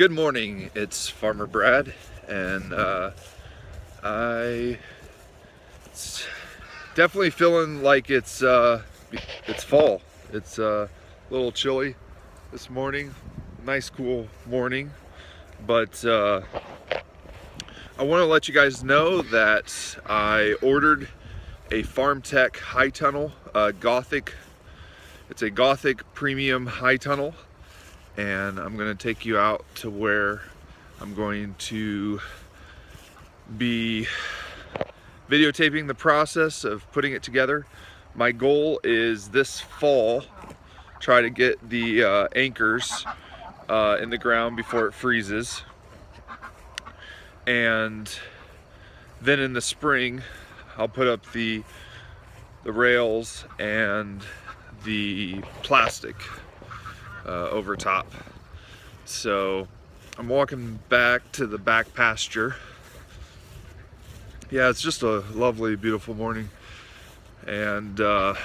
Good morning, it's Farmer Brad, and I it's definitely feeling like it's fall. It's a little chilly this morning. Nice cool morning, but I want to let you guys know that I ordered a Farm Tech high tunnel, Gothic. It's a Gothic premium high tunnel, and I'm going to take you out to where I'm going to be videotaping the process of putting it together. My goal is this fall try to get the anchors in the ground before it freezes, and then in the spring I'll put up the rails and the plastic over top. So I'm walking back to the back pasture. Yeah, it's just a lovely, beautiful morning, and our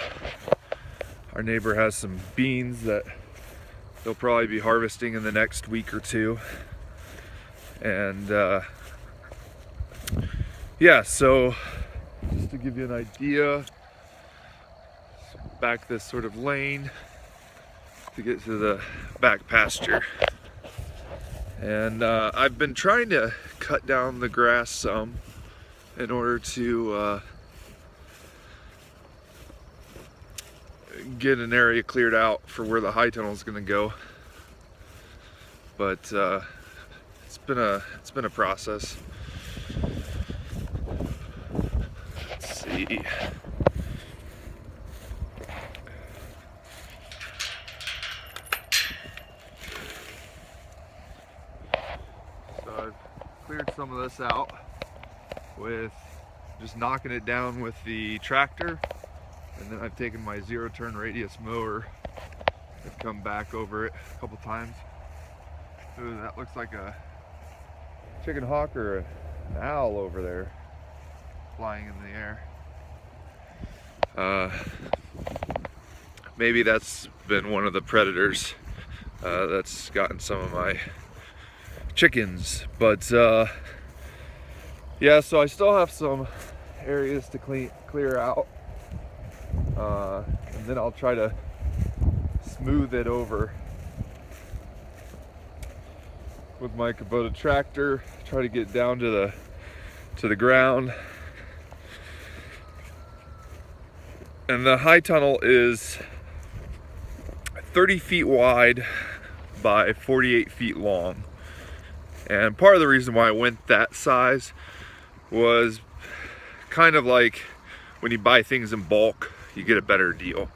neighbor has some beans that they'll probably be harvesting in the next week or two. And yeah, so just to give you an idea, back this sort of lane to get to the back pasture. And I've been trying to cut down the grass some in order to get an area cleared out for where the high tunnel is going to go. But it's been a process. Let's see. So I've cleared some of this out with just knocking it down with the tractor, and then I've taken my zero turn radius mower and come back over it a couple times. Ooh, that looks like a chicken hawk or an owl over there flying in the air. Maybe that's been one of the predators that's gotten some of my chickens, but yeah, so I still have some areas to clear out, and then I'll try to smooth it over with my Kubota tractor, try to get down to the ground. And the high tunnel is 30 feet wide by 48 feet long. And part of the reason why I went that size was kind of like when you buy things in bulk, you get a better deal.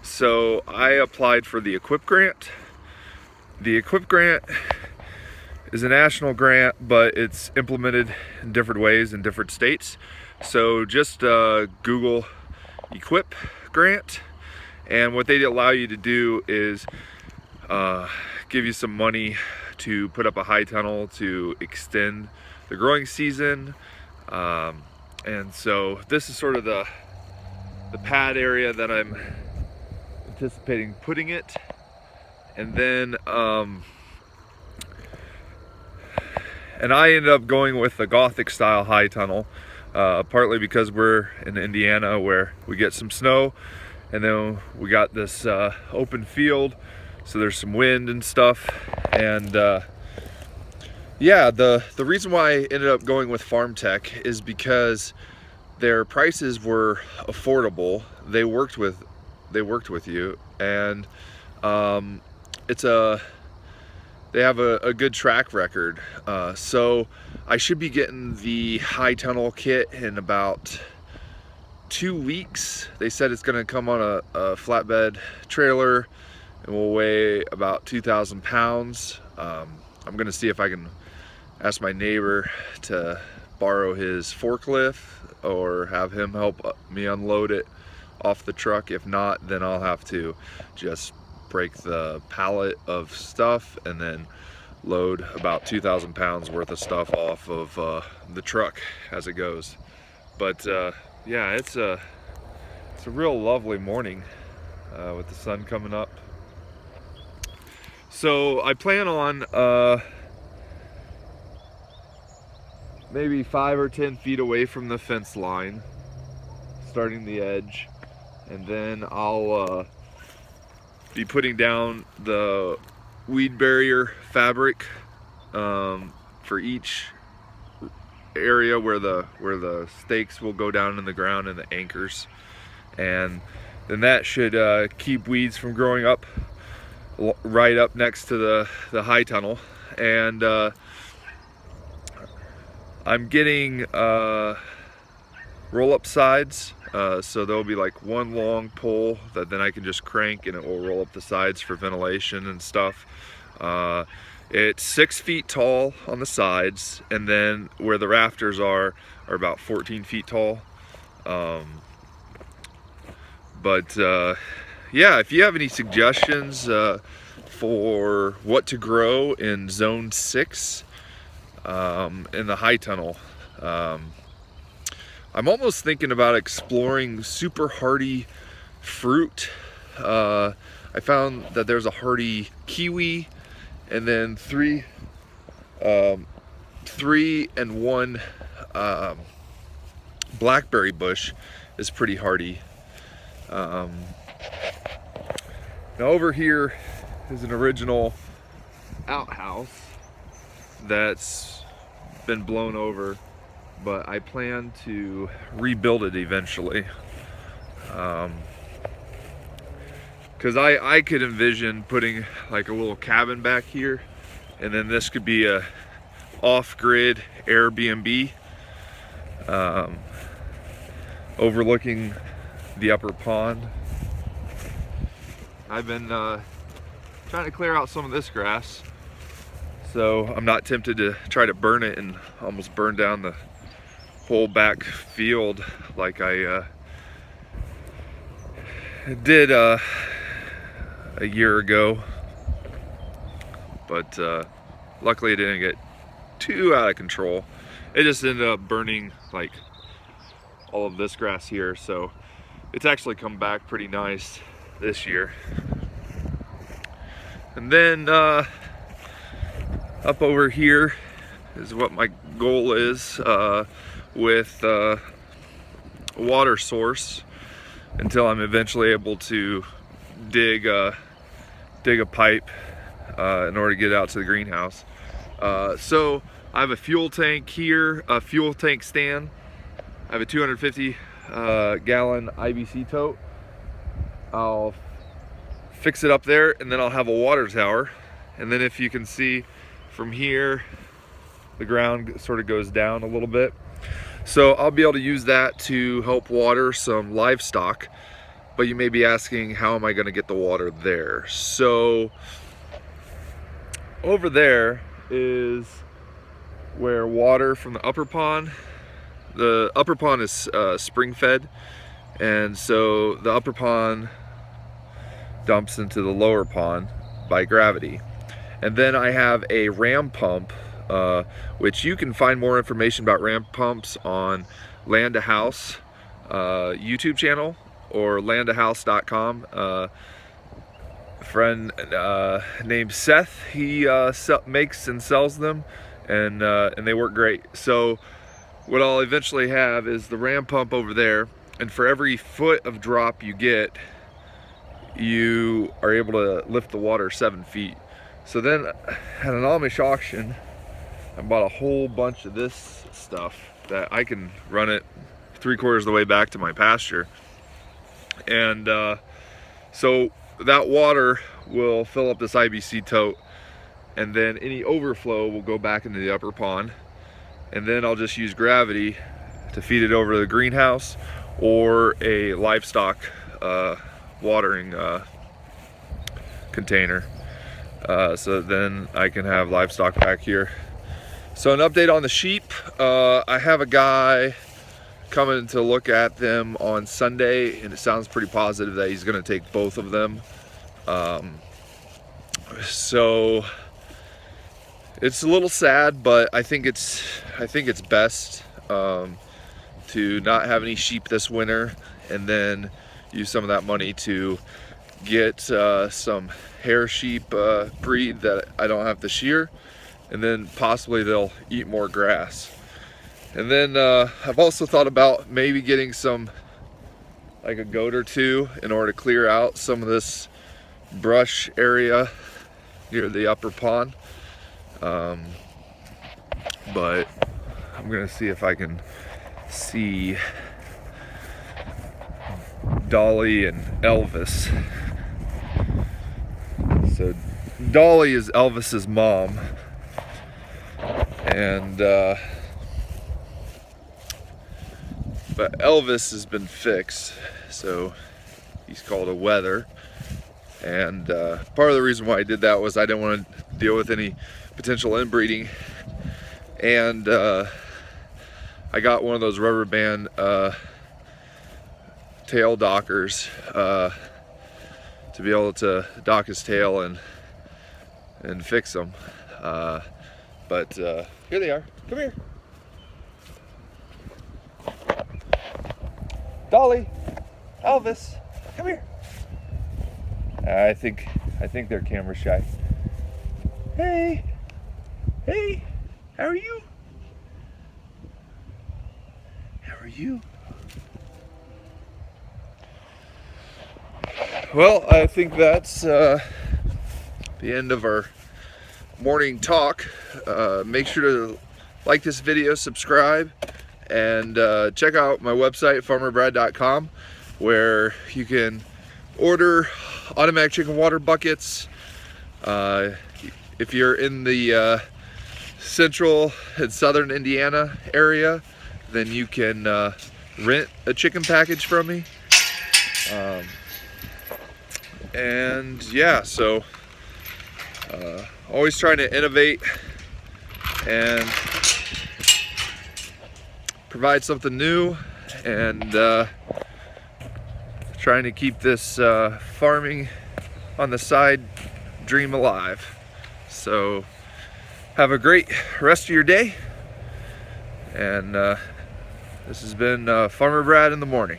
So I applied for the EQIP grant. The EQIP grant is a national grant, but it's implemented in different ways in different states. So just Google EQIP grant, and what they allow you to do is give you some money to put up a high tunnel to extend the growing season. And so this is sort of the pad area that I'm anticipating putting it. And then and I ended up going with the Gothic style high tunnel, partly because we're in Indiana where we get some snow, and then we got this open field, so there's some wind and stuff. And yeah, the reason why I ended up going with Farm Tech is because their prices were affordable. They worked with you, and they have a good track record. So I should be getting the high tunnel kit in about 2 weeks. They said it's going to come on a flatbed trailer and will weigh about 2,000 pounds. I'm going to see if I can ask my neighbor to borrow his forklift or have him help me unload it off the truck. If not, then I'll have to just break the pallet of stuff and then load about 2,000 pounds worth of stuff off of the truck as it goes. But yeah, it's a real lovely morning with the sun coming up. So I plan on maybe 5 or 10 feet away from the fence line, starting the edge, and then I'll be putting down the weed barrier fabric for each area where the stakes will go down in the ground and the anchors, and then that should keep weeds from growing up right up next to the high tunnel. And I'm getting roll-up sides, so there'll be like one long pole that then I can just crank and it will roll up the sides for ventilation and stuff. It's 6 feet tall on the sides, and then where the rafters are about 14 feet tall. Yeah, if you have any suggestions for what to grow in zone 6 in the high tunnel, I'm almost thinking about exploring super hardy fruit. I found that there's a hardy kiwi, and then 3 and 1 blackberry bush is pretty hardy. Now over here is an original outhouse that's been blown over, but I plan to rebuild it eventually. Because I could envision putting like a little cabin back here, and then this could be a off-grid Airbnb overlooking the upper pond. I've been trying to clear out some of this grass, so I'm not tempted to try to burn it and almost burn down the whole back field like I did a year ago. But luckily it didn't get too out of control. It just ended up burning like all of this grass here, so it's actually come back pretty nice this year. And then up over here is what my goal is with a water source, until I'm eventually able to dig a pipe in order to get it out to the greenhouse. So I have a fuel tank here, a fuel tank stand. I have a 250 gallon IBC tote. I'll fix it up there, and then I'll have a water tower. And then if you can see from here, the ground sort of goes down a little bit. So I'll be able to use that to help water some livestock. But you may be asking, how am I going to get the water there? So over there is where water from the upper pond, the upper pond is spring fed, and so the upper pond dumps into the lower pond by gravity. And then I have a ram pump, which you can find more information about ram pumps on Land to House YouTube channel, or landahouse.com. A friend named Seth, he makes and sells them, and they work great. So what I'll eventually have is the ram pump over there, and for every foot of drop you get, you are able to lift the water 7 feet. So then at an Amish auction, I bought a whole bunch of this stuff that I can run it 3/4 of the way back to my pasture. And so that water will fill up this IBC tote, and then any overflow will go back into the upper pond, and then I'll just use gravity to feed it over to the greenhouse or a livestock watering container, so then I can have livestock back here. So an update on the sheep, I have a guy coming to look at them on Sunday, and it sounds pretty positive that he's going to take both of them. So it's a little sad, but I think it's best to not have any sheep this winter, and then use some of that money to get some hair sheep breed that I don't have to shear, and then possibly they'll eat more grass. And then I've also thought about maybe getting some, like a goat or two, in order to clear out some of this brush area near the upper pond. But I'm gonna see if I can see Dolly and Elvis. So Dolly is Elvis's mom, and but Elvis has been fixed, so he's called a wether. And part of the reason why I did that was I didn't want to deal with any potential inbreeding. And I got one of those rubber band tail dockers to be able to dock his tail and fix him. But here they are. Come here. Dolly, Elvis, come here. I think they're camera shy. Hey, hey, how are you? How are you? Well, I think that's the end of our morning talk. Make sure to like this video, subscribe, and check out my website, farmerbrad.com, where you can order automatic chicken water buckets. If you're in the central and southern Indiana area, then you can rent a chicken package from me. And yeah, so always trying to innovate and provide something new, and trying to keep this farming on the side dream alive. So have a great rest of your day, and this has been Farmer Brad in the morning.